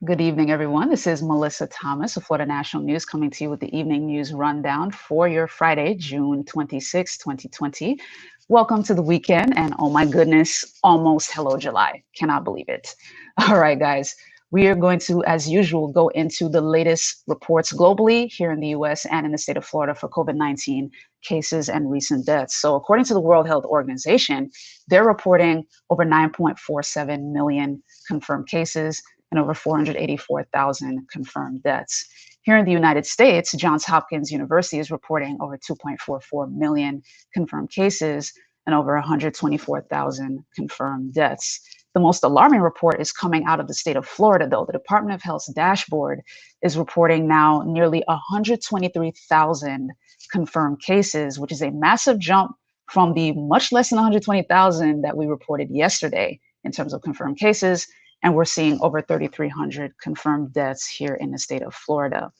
Good evening, everyone. This is Mellissa Thomas of Florida National News coming to you with the evening news rundown for your Friday, June 26, 2020. Welcome to the weekend. And oh my goodness, almost hello, July. Cannot believe it. All right, guys. We are going to, as usual, go into the latest reports globally here in the US and in the state of Florida for COVID-19 cases and recent deaths. So, according to the World Health Organization, they're reporting over 9.47 million confirmed cases and over 484,000 confirmed deaths. Here in the United States, Johns Hopkins University is reporting over 2.44 million confirmed cases and over 124,000 confirmed deaths. The most alarming report is coming out of the state of Florida, though. The Department of Health's dashboard is reporting now nearly 123,000 confirmed cases, which is a massive jump from the much less than 120,000 that we reported yesterday in terms of confirmed cases. And we're seeing over 3,300 confirmed deaths here in the state of Florida.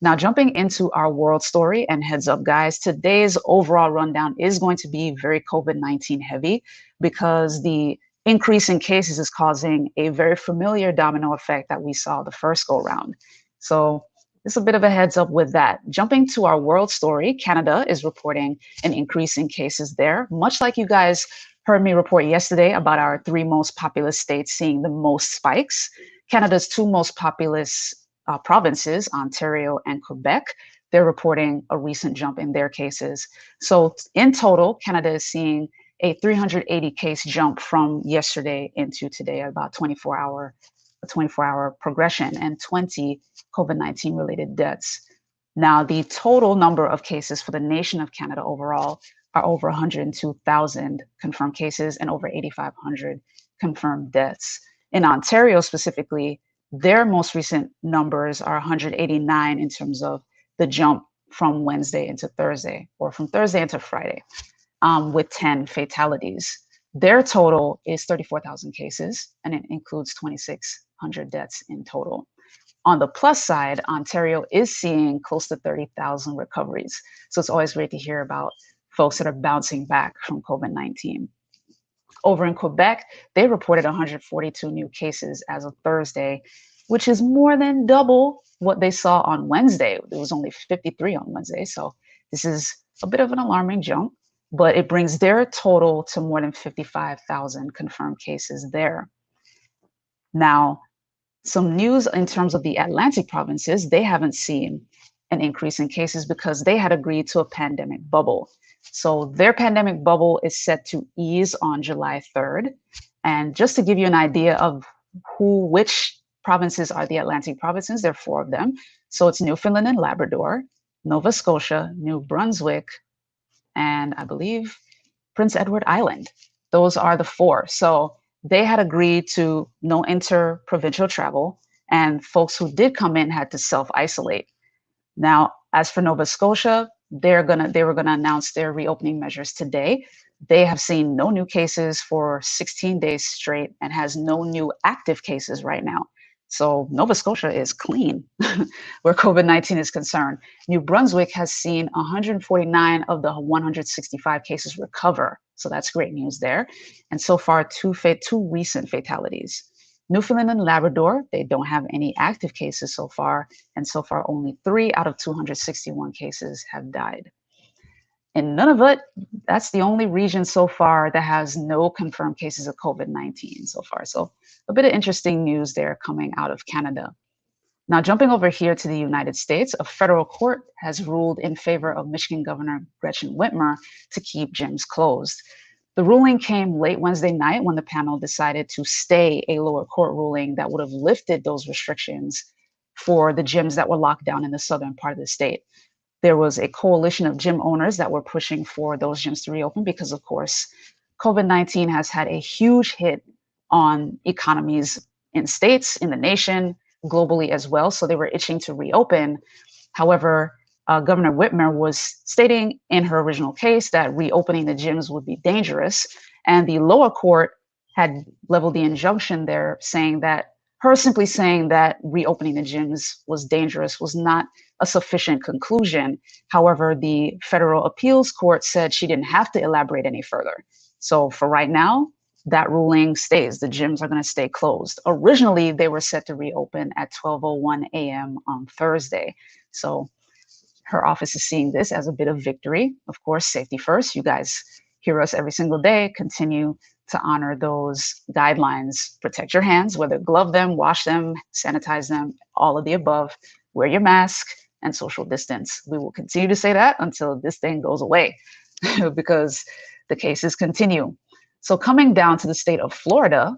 Now, jumping into our world story, and heads up, guys, today's overall rundown is going to be very COVID-19 heavy because the increase in cases is causing a very familiar domino effect that we saw the first go round. So it's a bit of a heads up with that. Jumping to our world story, Canada is reporting an increase in cases there, much like you guys heard me report yesterday about our three most populous states seeing the most spikes. Canada's two most populous provinces, Ontario and Quebec, they're reporting a recent jump in their cases. So in total, Canada is seeing a 380 case jump from yesterday into today, about 24-hour progression, and 20 COVID-19 related deaths. Now, the total number of cases for the nation of Canada overall are over 102,000 confirmed cases and over 8,500 confirmed deaths. In Ontario specifically, their most recent numbers are 189 in terms of the jump from Wednesday into Thursday, or from Thursday into Friday, with 10 fatalities. Their total is 34,000 cases, and it includes 2,600 deaths in total. On the plus side, Ontario is seeing close to 30,000 recoveries. So it's always great to hear about folks that are bouncing back from COVID-19. Over in Quebec, they reported 142 new cases as of Thursday, which is more than double what they saw on Wednesday. It was only 53 on Wednesday. So this is a bit of an alarming jump, but it brings their total to more than 55,000 confirmed cases there. Now, some news in terms of the Atlantic provinces, they haven't seen an increase in cases because they had agreed to a pandemic bubble. So their pandemic bubble is set to ease on July 3rd. And just to give you an idea of which provinces are the Atlantic provinces, there are four of them. So it's Newfoundland and Labrador, Nova Scotia, New Brunswick, and I believe Prince Edward Island. Those are the four. So they had agreed to no inter-provincial travel, and folks who did come in had to self-isolate. Now, as for Nova Scotia, they were gonna announce their reopening measures today. They have seen no new cases for 16 days straight and has no new active cases right now. So Nova Scotia is clean where COVID-19 is concerned. New Brunswick has seen 149 of the 165 cases recover. So that's great news there. And so far, two recent fatalities. Newfoundland and Labrador, they don't have any active cases so far. And so far, only 3 out of 261 cases have died. In Nunavut, that's the only region so far that has no confirmed cases of COVID-19 so far. So a bit of interesting news there coming out of Canada. Now, jumping over here to the United States, a federal court has ruled in favor of Michigan Governor Gretchen Whitmer to keep gyms closed. The ruling came late Wednesday night when the panel decided to stay a lower court ruling that would have lifted those restrictions for the gyms that were locked down in the southern part of the state. There was a coalition of gym owners that were pushing for those gyms to reopen because, of course, COVID-19 has had a huge hit on economies in states, in the nation, globally as well. So they were itching to reopen. However, Governor Whitmer was stating in her original case that reopening the gyms would be dangerous. And the lower court had leveled the injunction there, saying that simply saying that reopening the gyms was dangerous was not a sufficient conclusion. However, the federal appeals court said she didn't have to elaborate any further. So for right now, that ruling stays. The gyms are going to stay closed. Originally, they were set to reopen at 12:01 a.m. on Thursday. So her office is seeing this as a bit of victory. Of course, safety first. You guys hear us every single day. Continue to honor those guidelines. Protect your hands, whether glove them, wash them, sanitize them, all of the above. Wear your mask and social distance. We will continue to say that until this thing goes away because the cases continue. So coming down to the state of Florida,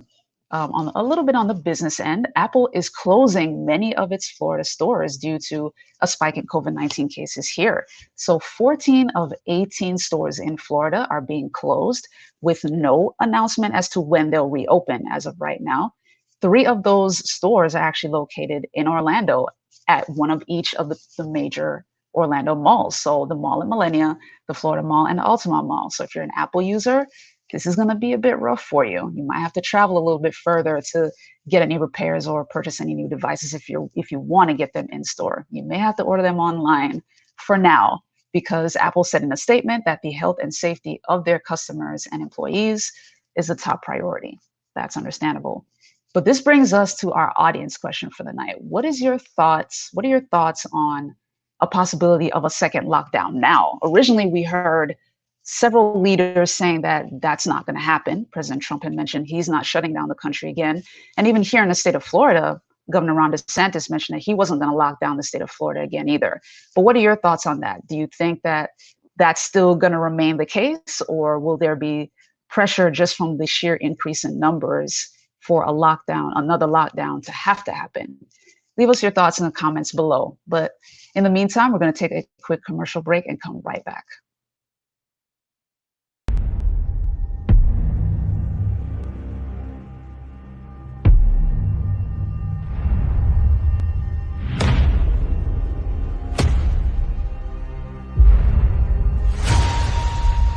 on a little bit on the business end, Apple is closing many of its Florida stores due to a spike in COVID-19 cases here. So 14 of 18 stores in Florida are being closed with no announcement as to when they'll reopen as of right now. 3 of those stores are actually located in Orlando at one of each of the major Orlando malls. So the mall at Millenia, the Florida Mall, and the Altamont Mall. So if you're an Apple user, this is going to be a bit rough for you. You might have to travel a little bit further to get any repairs or purchase any new devices if you want to get them in store. You may have to order them online for now because Apple said in a statement that the health and safety of their customers and employees is a top priority. That's understandable. But this brings us to our audience question for the night. What are your thoughts on a possibility of a second lockdown now? Originally, we heard several leaders saying that that's not going to happen. President Trump had mentioned he's not shutting down the country again. And even here in the state of Florida, Governor Ron DeSantis mentioned that he wasn't going to lock down the state of Florida again either. But what are your thoughts on that? Do you think that that's still going to remain the case, or will there be pressure just from the sheer increase in numbers for a lockdown, another lockdown to have to happen? Leave us your thoughts in the comments below. But in the meantime, we're going to take a quick commercial break and come right back.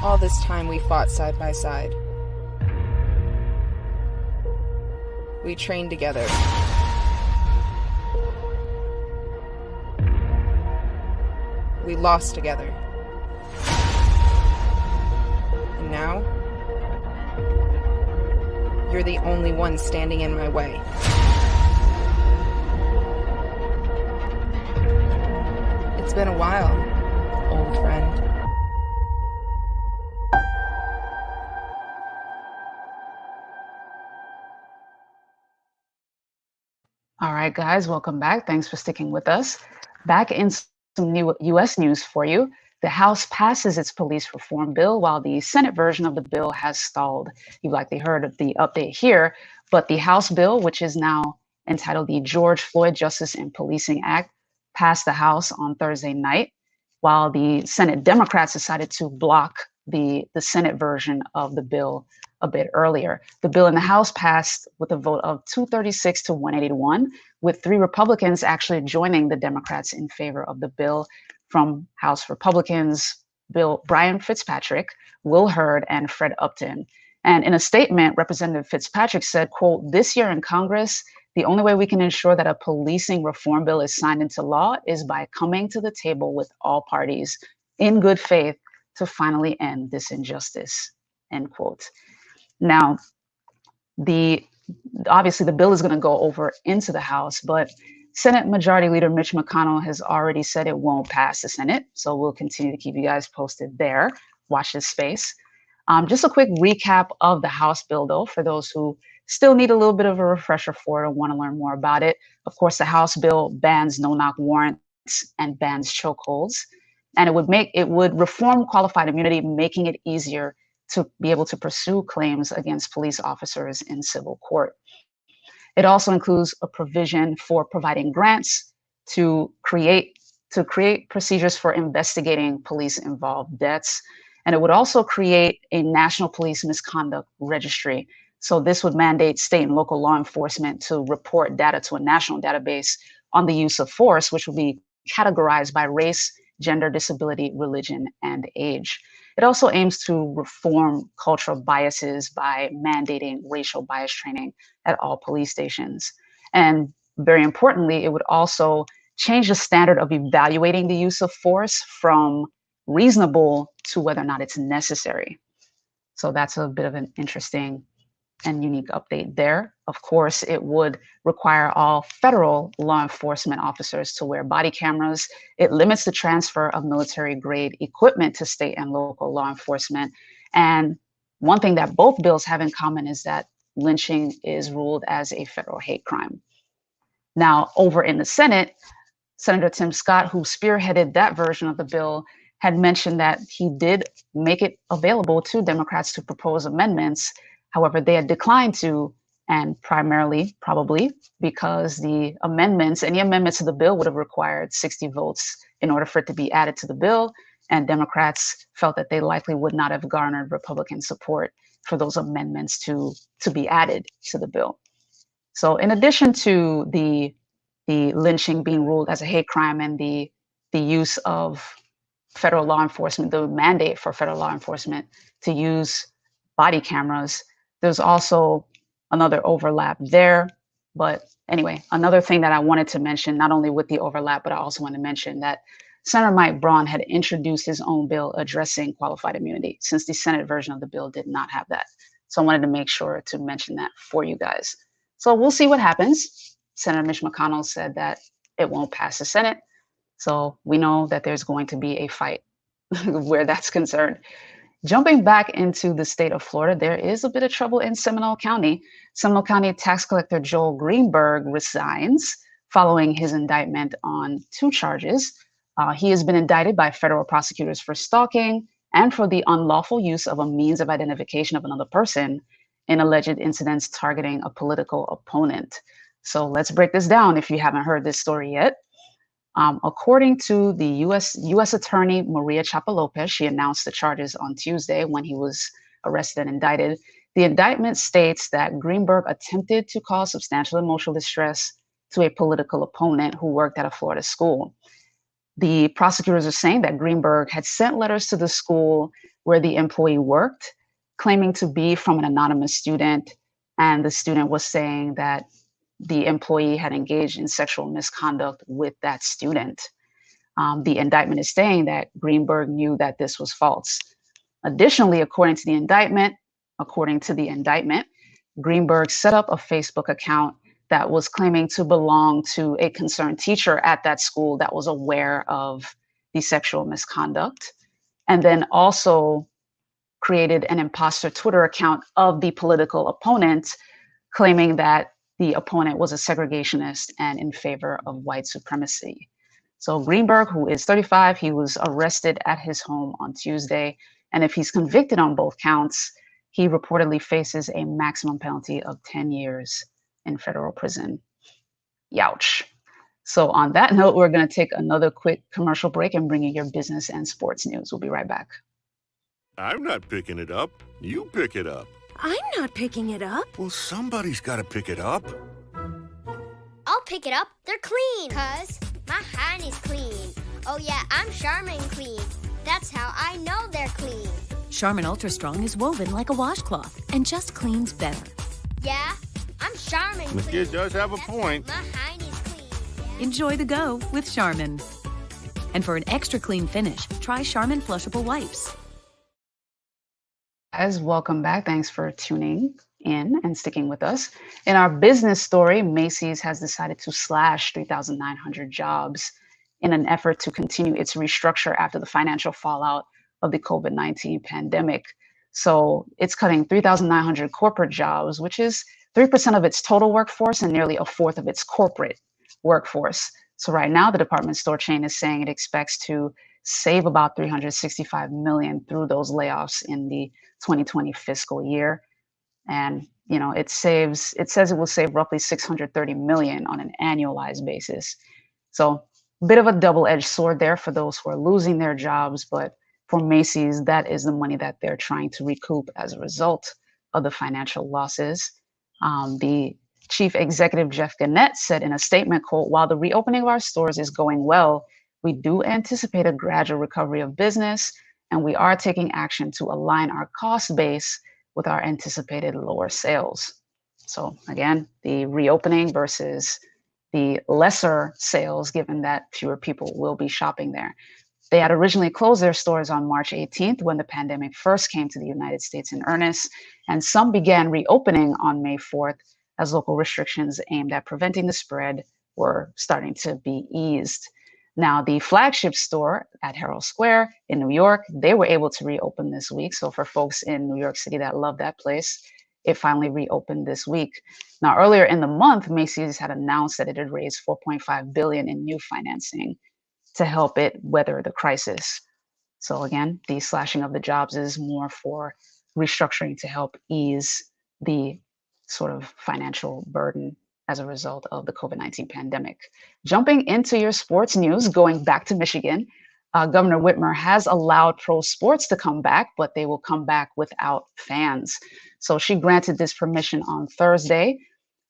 All this time we fought side by side. We trained together. We lost together. And now, you're the only one standing in my way. It's been a while, old friend. All right, guys, welcome back. Thanks for sticking with us. Back in some new U.S. news for you. The House passes its police reform bill while the Senate version of the bill has stalled. You've likely heard of the update here, but the House bill, which is now entitled the George Floyd Justice and Policing Act, passed the House on Thursday night, while the Senate Democrats decided to block the Senate version of the bill a bit earlier. The bill in the House passed with a vote of 236 to 181, with 3 Republicans actually joining the Democrats in favor of the bill. From House Republicans, Brian Fitzpatrick, Will Hurd, and Fred Upton. And in a statement, Representative Fitzpatrick said, quote, "This year in Congress, the only way we can ensure that a policing reform bill is signed into law is by coming to the table with all parties in good faith to finally end this injustice," end quote. Now, obviously the bill is going to go over into the House, but Senate Majority Leader Mitch McConnell has already said it won't pass the Senate. So we'll continue to keep you guys posted there. Watch this space. Just a quick recap of the House bill, though, for those who still need a little bit of a refresher for it or want to learn more about it. Of course, the House bill bans no-knock warrants and bans chokeholds. And it would reform qualified immunity, making it easier to be able to pursue claims against police officers in civil court. It also includes a provision for providing grants to create procedures for investigating police-involved deaths. And it would also create a national police misconduct registry. So this would mandate state and local law enforcement to report data to a national database on the use of force, which will be categorized by race, gender, disability, religion, and age. It also aims to reform cultural biases by mandating racial bias training at all police stations. And very importantly, it would also change the standard of evaluating the use of force from reasonable to whether or not it's necessary. So that's a bit of an interesting and unique update there. Of course, it would require all federal law enforcement officers to wear body cameras. It limits the transfer of military-grade equipment to state and local law enforcement. And one thing that both bills have in common is that lynching is ruled as a federal hate crime. Now, over in the Senate, Senator Tim Scott, who spearheaded that version of the bill, had mentioned that he did make it available to Democrats to propose amendments. However, they had declined to, and primarily probably because any amendments to the bill would have required 60 votes in order for it to be added to the bill. And Democrats felt that they likely would not have garnered Republican support for those amendments to be added to the bill. So in addition to the lynching being ruled as a hate crime and the use of federal law enforcement, the mandate for federal law enforcement to use body cameras, there's also another overlap there. But anyway, another thing that I wanted to mention, not only with the overlap, but I also want to mention that Senator Mike Braun had introduced his own bill addressing qualified immunity, since the Senate version of the bill did not have that. So I wanted to make sure to mention that for you guys. So we'll see what happens. Senator Mitch McConnell said that it won't pass the Senate. So we know that there's going to be a fight where that's concerned. Jumping back into the state of Florida, there is a bit of trouble in Seminole County. Seminole County tax collector Joel Greenberg resigns following his indictment on 2 charges. He has been indicted by federal prosecutors for stalking and for the unlawful use of a means of identification of another person in alleged incidents targeting a political opponent. So let's break this down if you haven't heard this story yet. According to the U.S. Attorney Maria Chapa-Lopez, she announced the charges on Tuesday when he was arrested and indicted. The indictment states that Greenberg attempted to cause substantial emotional distress to a political opponent who worked at a Florida school. The prosecutors are saying that Greenberg had sent letters to the school where the employee worked, claiming to be from an anonymous student, and the student was saying that the employee had engaged in sexual misconduct with that student. The indictment is saying that Greenberg knew that this was false. Additionally, according to the indictment, Greenberg set up a Facebook account that was claiming to belong to a concerned teacher at that school that was aware of the sexual misconduct, and then also created an imposter Twitter account of the political opponent, claiming that the opponent was a segregationist and in favor of white supremacy. So Greenberg, who is 35, he was arrested at his home on Tuesday. And if he's convicted on both counts, he reportedly faces a maximum penalty of 10 years in federal prison. Youch. So on that note, we're going to take another quick commercial break and bring you your business and sports news. We'll be right back. I'm not picking it up. You pick it up. I'm not picking it up. Well, somebody's got to pick it up. I'll pick it up. They're clean. 'Cause my hand is clean. Oh yeah, I'm Charmin clean. That's how I know they're clean. Charmin Ultra Strong is woven like a washcloth and just cleans better. Yeah, I'm Charmin The clean. kid does have a That's point. My hand is clean. Enjoy the go with Charmin. And for an extra clean finish, try Charmin Flushable Wipes. Guys, welcome back. Thanks for tuning in and sticking with us. In our business story, Macy's has decided to slash 3,900 jobs in an effort to continue its restructure after the financial fallout of the COVID-19 pandemic. So it's cutting 3,900 corporate jobs, which is 3% of its total workforce and nearly a fourth of its corporate workforce. So right now, the department store chain is saying it expects to save about $365 million through those layoffs in the 2020 fiscal year. And, you know, it says it will save roughly $630 million on an annualized basis. So a bit of a double-edged sword there for those who are losing their jobs. But for Macy's, that is the money that they're trying to recoup as a result of the financial losses. The chief executive, Jeff Gannett, said in a statement, quote, "While the reopening of our stores is going well, we do anticipate a gradual recovery of business, and we are taking action to align our cost base with our anticipated lower sales." So again, the reopening versus the lesser sales, given that fewer people will be shopping there. They had originally closed their stores on March 18th when the pandemic first came to the United States in earnest, and some began reopening on May 4th as local restrictions aimed at preventing the spread were starting to be eased. Now, the flagship store at Herald Square in New York, they were able to reopen this week. So for folks in New York City that love that place, it finally reopened this week. Now, earlier in the month, Macy's had announced that it had raised $4.5 billion in new financing to help it weather the crisis. So again, the slashing of the jobs is more for restructuring to help ease the sort of financial burden as a result of the COVID-19 pandemic. Jumping into your sports news, going back to Michigan, Governor Whitmer has allowed pro sports to come back, but they will come back without fans. So she granted this permission on Thursday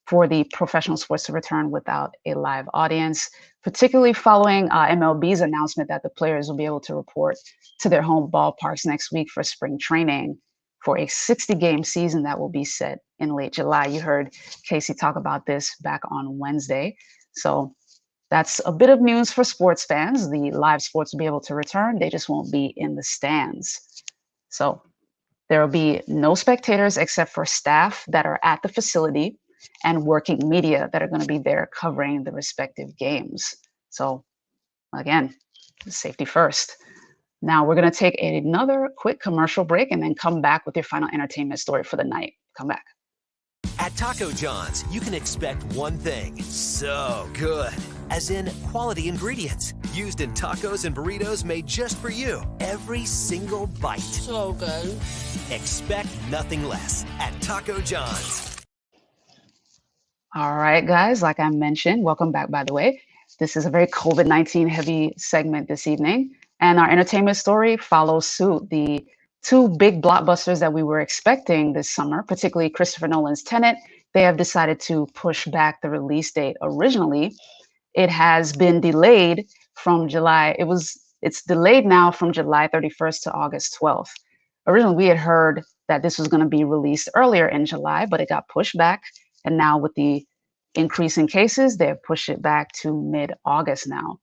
for the professional sports to return without a live audience, particularly following MLB's announcement that the players will be able to report to their home ballparks next week for spring training for a 60-game season that will be set in late July. You heard Casey talk about this back on Wednesday. So that's a bit of news for sports fans. The live sports will be able to return. They just won't be in the stands. So there will be no spectators except for staff that are at the facility and working media that are going to be there covering the respective games. So again, safety first. Now we're going to take another quick commercial break and then come back with your final entertainment story for the night. Come back. At Taco John's, you can expect one thing, so good. As in quality ingredients, used in tacos and burritos made just for you. Every single bite. So good. Expect nothing less at Taco John's. All right, guys, like I mentioned, welcome back, by the way. This is a very COVID-19 heavy segment this evening. And our entertainment story follows suit. The two big blockbusters that we were expecting this summer, particularly Christopher Nolan's Tenet, they have decided to push back the release date. Originally, it has been delayed from July. It's delayed now from July 31st to August 12th. Originally, we had heard that this was going to be released earlier in July, but it got pushed back. And now with the increase in cases, they have pushed it back to mid-August now.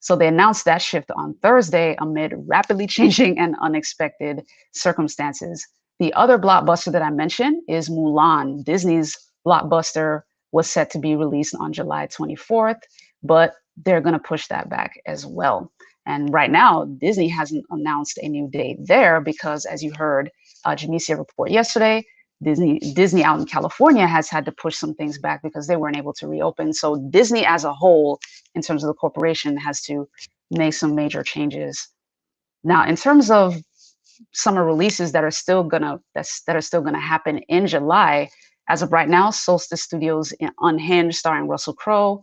So they announced that shift on Thursday amid rapidly changing and unexpected circumstances. The other blockbuster that I mentioned is Mulan. Disney's blockbuster was set to be released on July 24th, but they're going to push that back as well. And right now, Disney hasn't announced a new date there because, as you heard Jamesia report yesterday, Disney out in California has had to push some things back because they weren't able to reopen. So Disney as a whole, in terms of the corporation, has to make some major changes. Now, in terms of summer releases that are still gonna happen in July, as of right now, Solstice Studios' Unhinged, starring Russell Crowe,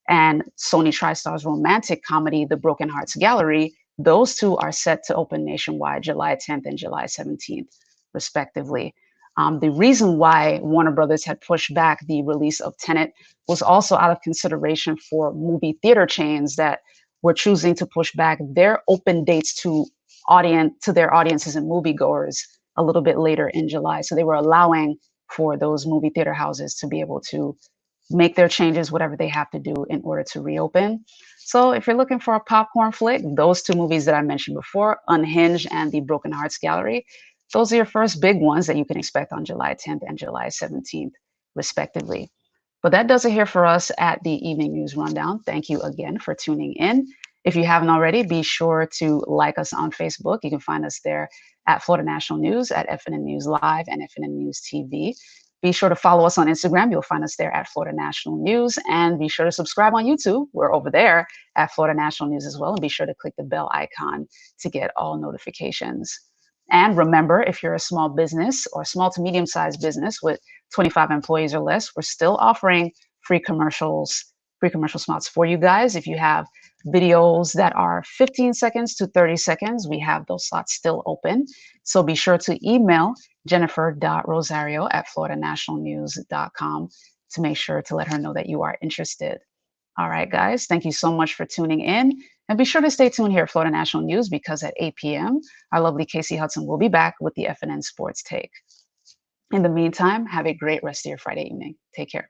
and Sony TriStar's romantic comedy, The Broken Hearts Gallery, those two are set to open nationwide July 10th and July 17th, respectively. The reason why Warner Brothers had pushed back the release of Tenet was also out of consideration for movie theater chains that were choosing to push back their open dates to their audiences and moviegoers a little bit later in July. So they were allowing for those movie theater houses to be able to make their changes, whatever they have to do in order to reopen. So if you're looking for a popcorn flick, those two movies that I mentioned before, Unhinged and The Broken Hearts Gallery, those are your first big ones that you can expect on July 10th and July 17th, respectively. But that does it here for us at the Evening News Rundown. Thank you again for tuning in. If you haven't already, be sure to like us on Facebook. You can find us there at Florida National News, at FNN News Live, and FNN News TV. Be sure to follow us on Instagram. You'll find us there at Florida National News. And be sure to subscribe on YouTube. We're over there at Florida National News as well. And be sure to click the bell icon to get all notifications. And remember, if you're a small business or small to medium-sized business with 25 employees or less, we're still offering free commercial spots for you guys. If you have videos that are 15 seconds to 30 seconds, we have those slots still open. So be sure to email jennifer.rosario@floridanationalnews.com to make sure to let her know that you are interested. All right, guys, thank you so much for tuning in. And be sure to stay tuned here at Florida National News because at 8 p.m., our lovely Casey Hudson will be back with the FNN Sports Take. In the meantime, have a great rest of your Friday evening. Take care.